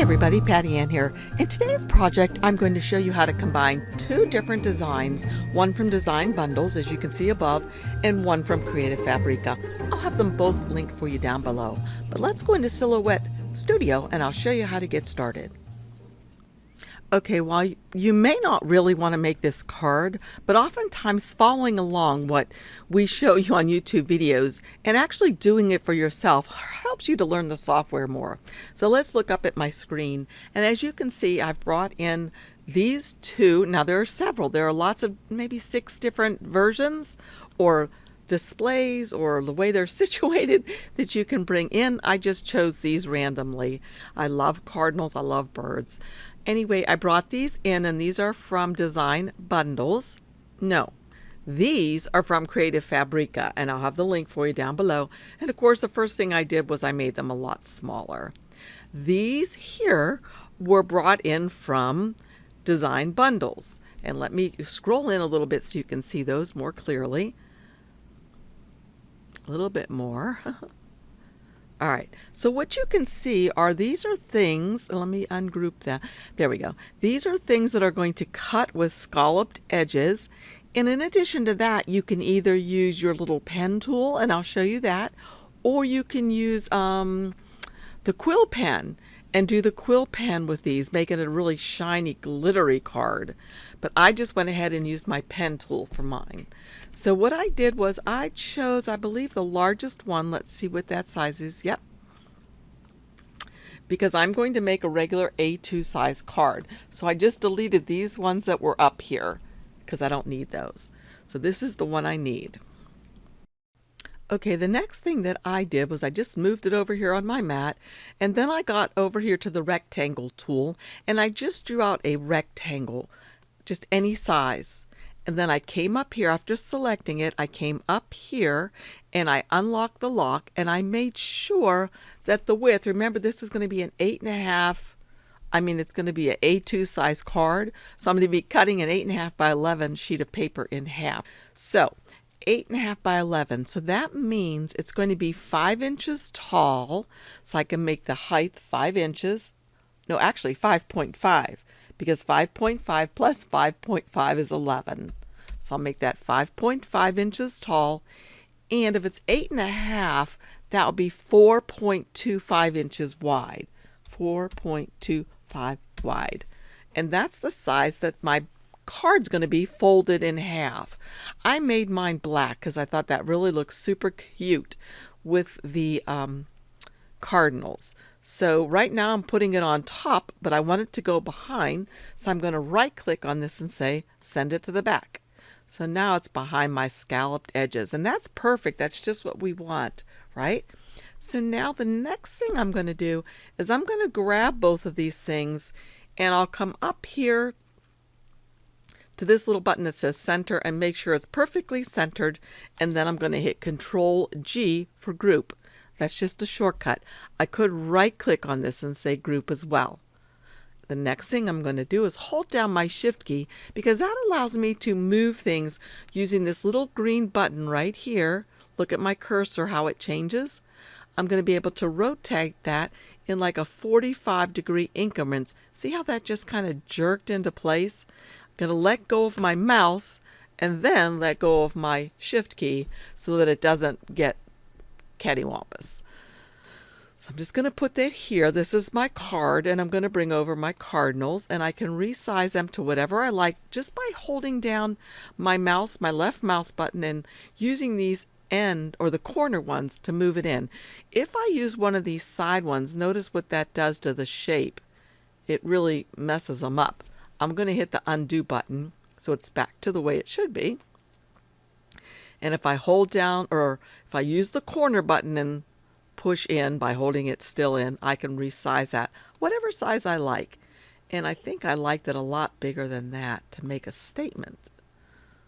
everybody, Patty Ann here. In today's project, I'm going to show you how to combine two different designs, one from Design Bundles, as you can see above, and one from Creative Fabrica. I'll have them both linked for you down below. But let's go into Silhouette Studio and I'll show you how to get started. Okay, while you may not really want to make this card, but oftentimes following along what we show you on YouTube videos and actually doing it for yourself helps you to learn the software more. So let's look up at my screen, and as you can see, I've brought in these two. Now there are several. There are lots of, maybe 6 different versions or displays or the way they're situated that you can bring in. I just chose these randomly. I love cardinals, I love birds. Anyway, I brought these in, and these are from Design Bundles. No, these are from Creative Fabrica, and I'll have the link for you down below. And of course, the first thing I did was I made them a lot smaller. These here were brought in from Design Bundles. And let me scroll in a little bit so you can see those more clearly. A little bit more. All right, so what you can see are these are things, let me ungroup that. There we go. These are things that are going to cut with scalloped edges. And in addition to that, you can either use your little pen tool, and I'll show you that, or you can use the quill pen and do the quill pen with these, make it a really shiny, glittery card. But I just went ahead and used my pen tool for mine. So what I did was I chose, I believe, the largest one. Let's see what that size is. Yep. Because I'm going to make a regular A2 size card. So I just deleted these ones that were up here because I don't need those. So this is the one I need. Okay, the next thing that I did was I just moved it over here on my mat, and then I got over here to the rectangle tool, and I just drew out a rectangle, just any size. And then I came up here after selecting it, I came up here and I unlocked the lock, and I made sure that the width, remember this is going to be an 8.5, it's going to be an A2 size card, so I'm going to be cutting an 8.5 by 11 sheet of paper in half. So 8.5 by 11, so that means it's going to be 5 inches tall, so I can make the height 5 inches. No, actually 5.5, because 5.5 plus 5.5 is 11. So I'll make that 5.5 inches tall, and if it's 8.5, that will be 4.25 inches wide. 4.25 wide. And that's the size that my card's going to be folded in half. I made mine black because I thought that really looks super cute with the cardinals. So right now I'm putting it on top, but I want it to go behind, so I'm going to right click on this and say send it to the back. So now it's behind my scalloped edges, and that's perfect. That's just what we want, right? So now the next thing I'm going to do is I'm going to grab both of these things, and I'll come up here to this little button that says center and make sure it's perfectly centered, and then I'm going to hit Control G for group. That's just a shortcut. I could right click on this and say group as well. The next thing I'm going to do is hold down my shift key, because that allows me to move things using this little green button right here. Look at my cursor, how it changes. I'm going to be able to rotate that in like a 45-degree increments. See how that just kind of jerked into place? Going to let go of my mouse and then let go of my shift key so that it doesn't get cattywampus. So I'm just going to put that here. This is my card, and I'm going to bring over my cardinals, and I can resize them to whatever I like just by holding down my mouse, my left mouse button, and using these end or the corner ones to move it in. If I use one of these side ones, notice what that does to the shape. It really messes them up. I'm going to hit the undo button so it's back to the way it should be. And if I hold down, or if I use the corner button and push in by holding it still in, I can resize that whatever size I like. And I think I liked it a lot bigger than that to make a statement.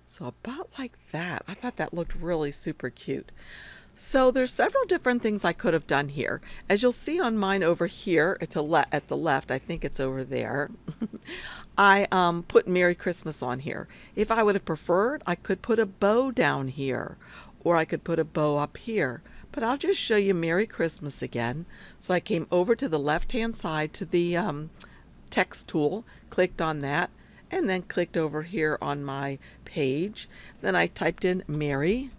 So about like that. I thought that looked really super cute. So there's several different things I could have done here. As you'll see on mine over here, it's at the left, I think it's over there. I put Merry Christmas on here. If I would have preferred, I could put a bow down here, or I could put a bow up here. But I'll just show you Merry Christmas again. So I came over to the left-hand side to the text tool, clicked on that, and then clicked over here on my page. Then I typed in Merry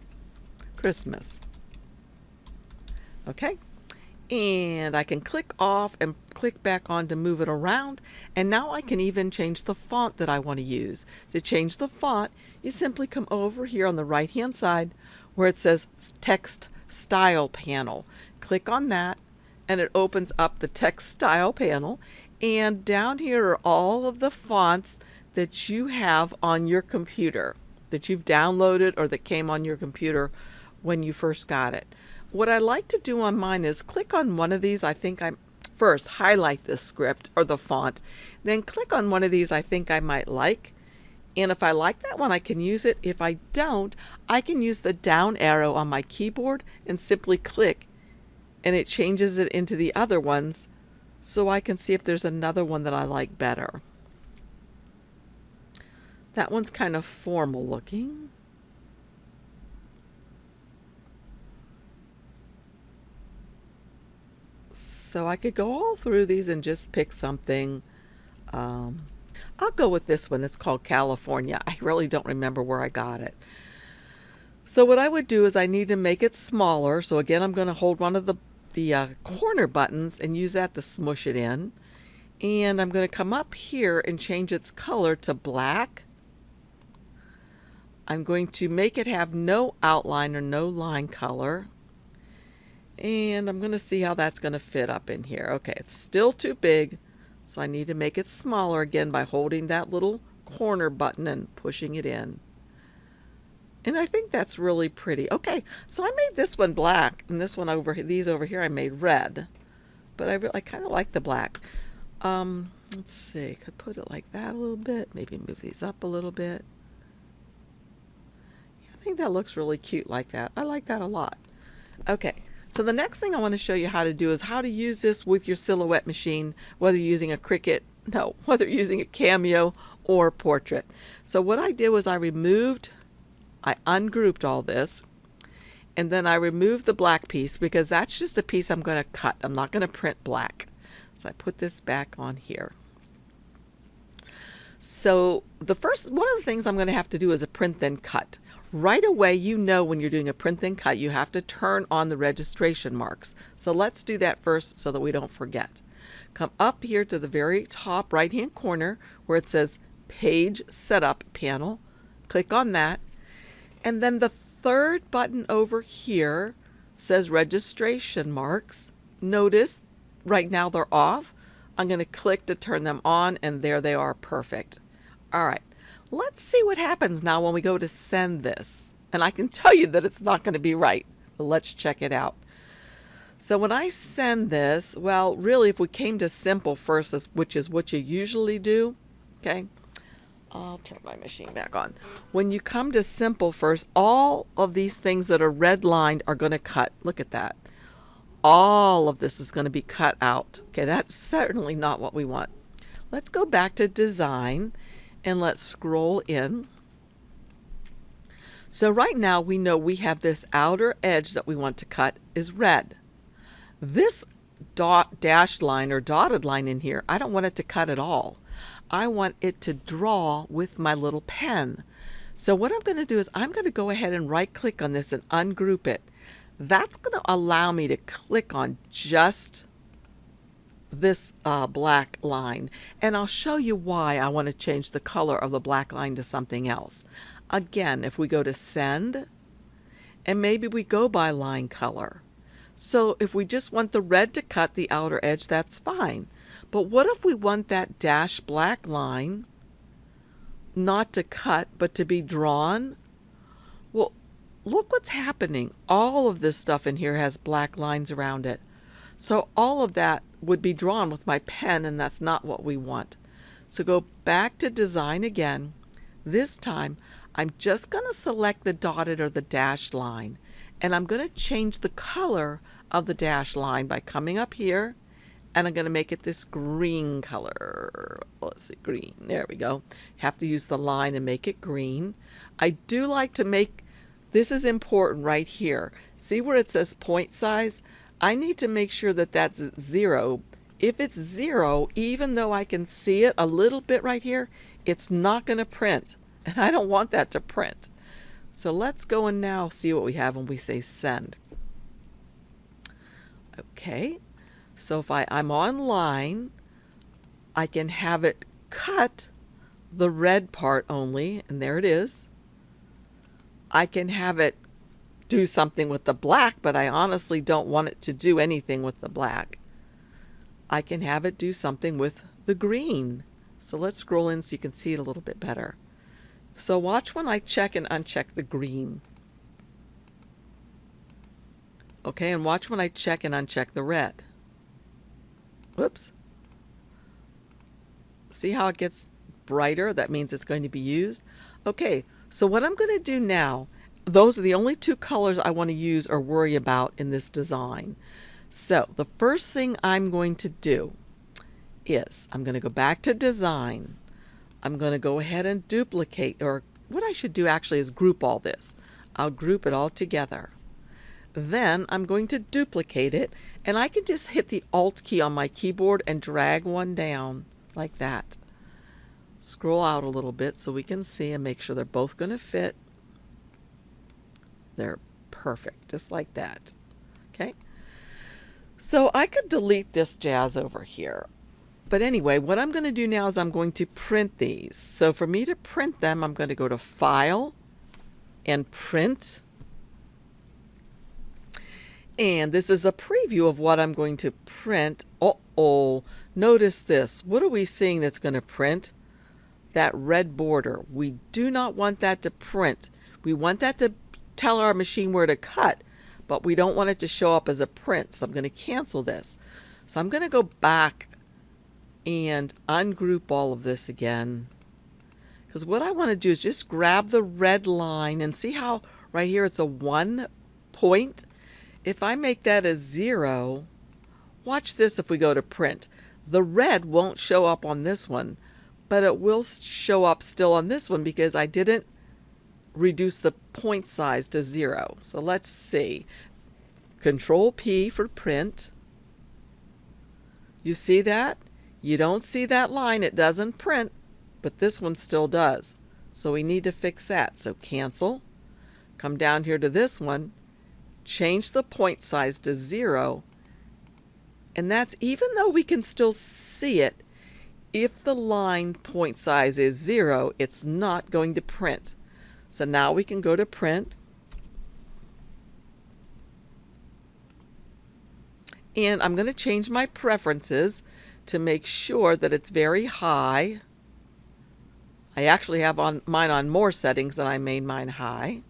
Christmas. Okay. And I can click off and click back on to move it around. And now I can even change the font that I want to use. To change the font, you simply come over here on the right hand side where it says Text Style Panel. Click on that and it opens up the text style panel. And down here are all of the fonts that you have on your computer, that you've downloaded or that came on your computer when you first got it. What I like to do on mine is click on one of these. I think I first highlight the script or the font, then click on one of these I think I might like. And if I like that one, I can use it. If I don't, I can use the down arrow on my keyboard and simply click, and it changes it into the other ones so I can see if there's another one that I like better. That one's kind of formal looking. So I could go all through these and just pick something. I'll go with this one. It's called California. I really don't remember where I got it. So what I would do is I need to make it smaller. So again, I'm going to hold one of the corner buttons and use that to smush it in. And I'm going to come up here and change its color to black. I'm going to make it have no outline or no line color. And I'm going to see how that's going to fit up in here. Okay, it's still too big, so I need to make it smaller again by holding that little corner button and pushing it in. And I think that's really pretty. Okay, so I made this one black, and this one over these over here I made red. But I kind of like the black. Let's see, could put it like that a little bit. Maybe move these up a little bit. Yeah, I think that looks really cute like that. I like that a lot. Okay. So the next thing I want to show you how to do is how to use this with your silhouette machine, whether you're using whether you're using a Cameo or Portrait. So what I did was I ungrouped all this, and then I removed the black piece because that's just a piece I'm going to cut. I'm not going to print black. So I put this back on here. So one of the things I'm going to have to do is a print then cut. Right away, you know when you're doing a print then cut, you have to turn on the registration marks. So let's do that first so that we don't forget. Come up here to the very top right hand corner where it says Page Setup Panel. Click on that. And then the third button over here says Registration Marks. Notice right now they're off. I'm going to click to turn them on, and there they are. Perfect. All right. Let's see what happens now when we go to send this. And I can tell you that it's not going to be right, but let's check it out. So when I send this, well, really, if we came to simple first, which is what you usually do, okay, I'll turn my machine back on. When you come to simple first, all of these things that are redlined are going to cut. Look at that. All of this is going to be cut out. Okay, that's certainly not what we want. Let's go back to design. And let's scroll in. So right now we know we have this outer edge that we want to cut is red. This dashed line or dotted line in here, I don't want it to cut at all. I want it to draw with my little pen. So what I'm going to do is I'm going to go ahead and right click on this and ungroup it. That's going to allow me to click on just this black line, and I'll show you why I want to change the color of the black line to something else. Again, if we go to send, and maybe we go by line color. So if we just want the red to cut the outer edge, that's fine. But what if we want that dash black line not to cut but to be drawn? Well, look what's happening. All of this stuff in here has black lines around it. So all of that would be drawn with my pen, and that's not what we want. So go back to design again. This time, I'm just going to select the dotted or the dashed line, and I'm going to change the color of the dashed line by coming up here, and I'm going to make it this green color. Let's see, green. There we go. Have to use the line and make it green. I do like to make This is important right here. See where it says point size? I need to make sure that that's 0. If it's 0, even though I can see it a little bit right here, it's not going to print. And I don't want that to print. So let's go and now see what we have when we say send. Okay, so if I'm online, I can have it cut the red part only, and there it is. I can have it do something with the black, but I honestly don't want it to do anything with the black. I can have it do something with the green. So let's scroll in so you can see it a little bit better. So watch when I check and uncheck the green. Okay, and watch when I check and uncheck the red. Whoops. See how it gets brighter? That means it's going to be used. Okay, so what I'm going to do now, those are the only 2 colors I want to use or worry about in this design. So the first thing I'm going to do is I'm going to go back to design. I'm going to go ahead and duplicate, or what I should do actually is group all this. I'll group it all together. Then I'm going to duplicate it, and I can just hit the Alt key on my keyboard and drag one down like that. Scroll out a little bit so we can see and make sure they're both going to fit. They're perfect, just like that. Okay. So I could delete this jazz over here. But anyway, what I'm going to do now is I'm going to print these. So for me to print them, I'm going to go to File and Print. And this is a preview of what I'm going to print. Uh-oh, notice this. What are we seeing that's going to print? That red border. We do not want that to print. We want that to tell our machine where to cut, but we don't want it to show up as a print. So I'm going to cancel this. So I'm going to go back and ungroup all of this again. Because what I want to do is just grab the red line and see how right here it's a 1 point. If I make that a 0, watch this if we go to print. The red won't show up on this one, but it will show up still on this one because I didn't reduce the point size to 0. So let's see. Control P for print. You see that? You don't see that line. It doesn't print, but this one still does. So we need to fix that. So cancel. Come down here to this one. Change the point size to 0. And that's even though we can still see it, if the line point size is 0, it's not going to print. So now we can go to print. And I'm going to change my preferences to make sure that it's very high. I actually have mine on more settings than I made mine high.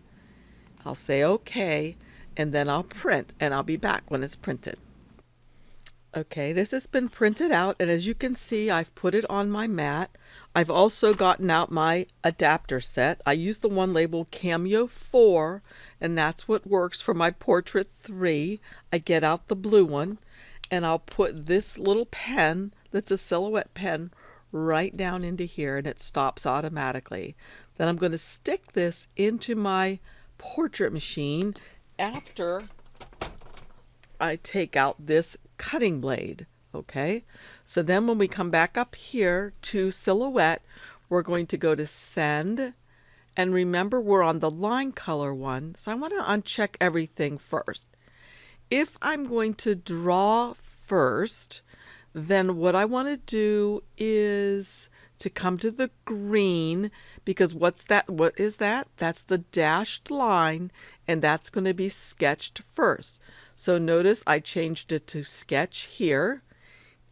I'll say OK, and then I'll print, and I'll be back when it's printed. Okay, this has been printed out, and as you can see, I've put it on my mat. I've also gotten out my adapter set. I use the one labeled Cameo 4, and that's what works for my Portrait 3. I get out the blue one, and I'll put this little pen that's a silhouette pen right down into here, and it stops automatically. Then I'm going to stick this into my portrait machine after I take out this cutting blade. Okay, so then when we come back up here to silhouette, we're going to go to send, and remember we're on the line color one, so I want to uncheck everything first. If I'm going to draw first, then what I want to do is to come to the green, because what's that? What is that? That's the dashed line, and that's going to be sketched first. So notice I changed it to sketch here,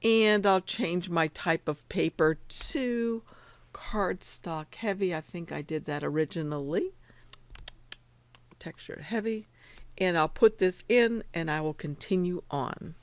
and I'll change my type of paper to cardstock heavy. I think I did that originally. Textured heavy. And I'll put this in, and I will continue on.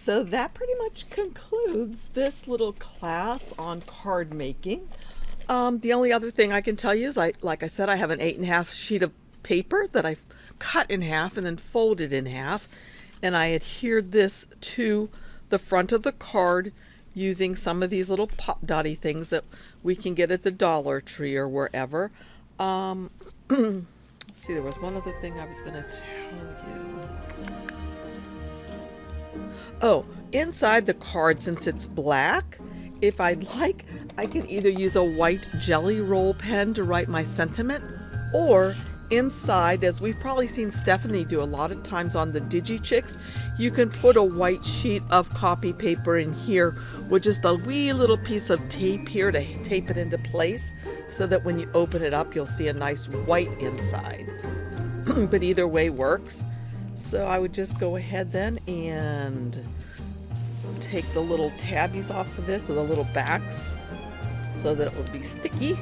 So that pretty much concludes this little class on card making. The only other thing I can tell you is, like I said, I have an 8.5 sheet of paper that I've cut in half and then folded in half, and I adhered this to the front of the card using some of these little pop dotty things that we can get at the Dollar Tree or wherever. Let's see, there was one other thing I was going to tell you. Oh, inside the card, since it's black, if I'd like, I can either use a white jelly roll pen to write my sentiment, or inside, as we've probably seen Stephanie do a lot of times on the DigiChicks, you can put a white sheet of copy paper in here with just a wee little piece of tape here to tape it into place so that when you open it up, you'll see a nice white inside. But either way works. So I would just go ahead then and take the little tabbies off of this, or the little backs, so that it would be sticky,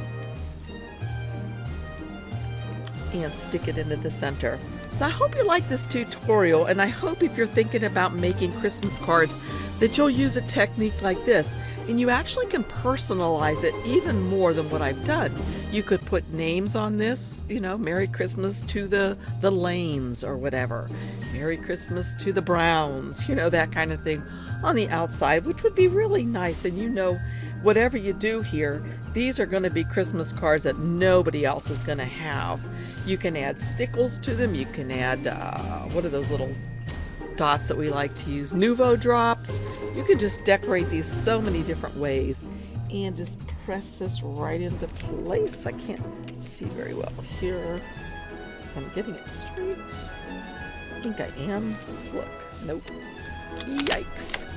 and stick it into the center. So I hope you like this tutorial, and I hope if you're thinking about making Christmas cards that you'll use a technique like this, and you actually can personalize it even more than what I've done. You could put names on this, you know, Merry Christmas to the Lanes or whatever, Merry Christmas to the Browns, you know, that kind of thing on the outside, which would be really nice. And you know, whatever you do here, these are going to be Christmas cards that nobody else is going to have. You can add stickles to them. You can add, what are those little dots that we like to use? Nouveau drops. You can just decorate these so many different ways. And just press this right into place. I can't see very well here. I'm getting it straight. I think I am. Let's look. Nope. Yikes.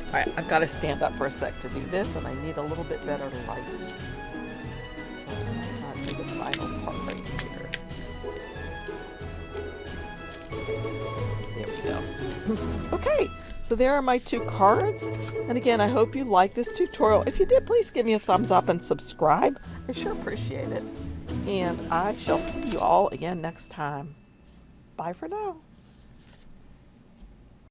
Alright, I've got to stand up for a sec to do this, and I need a little bit better light. So I'm going to do the final part right here. There we go. Okay, so there are my 2 cards. And again, I hope you like this tutorial. If you did, please give me a thumbs up and subscribe. I sure appreciate it. And I shall see you all again next time. Bye for now.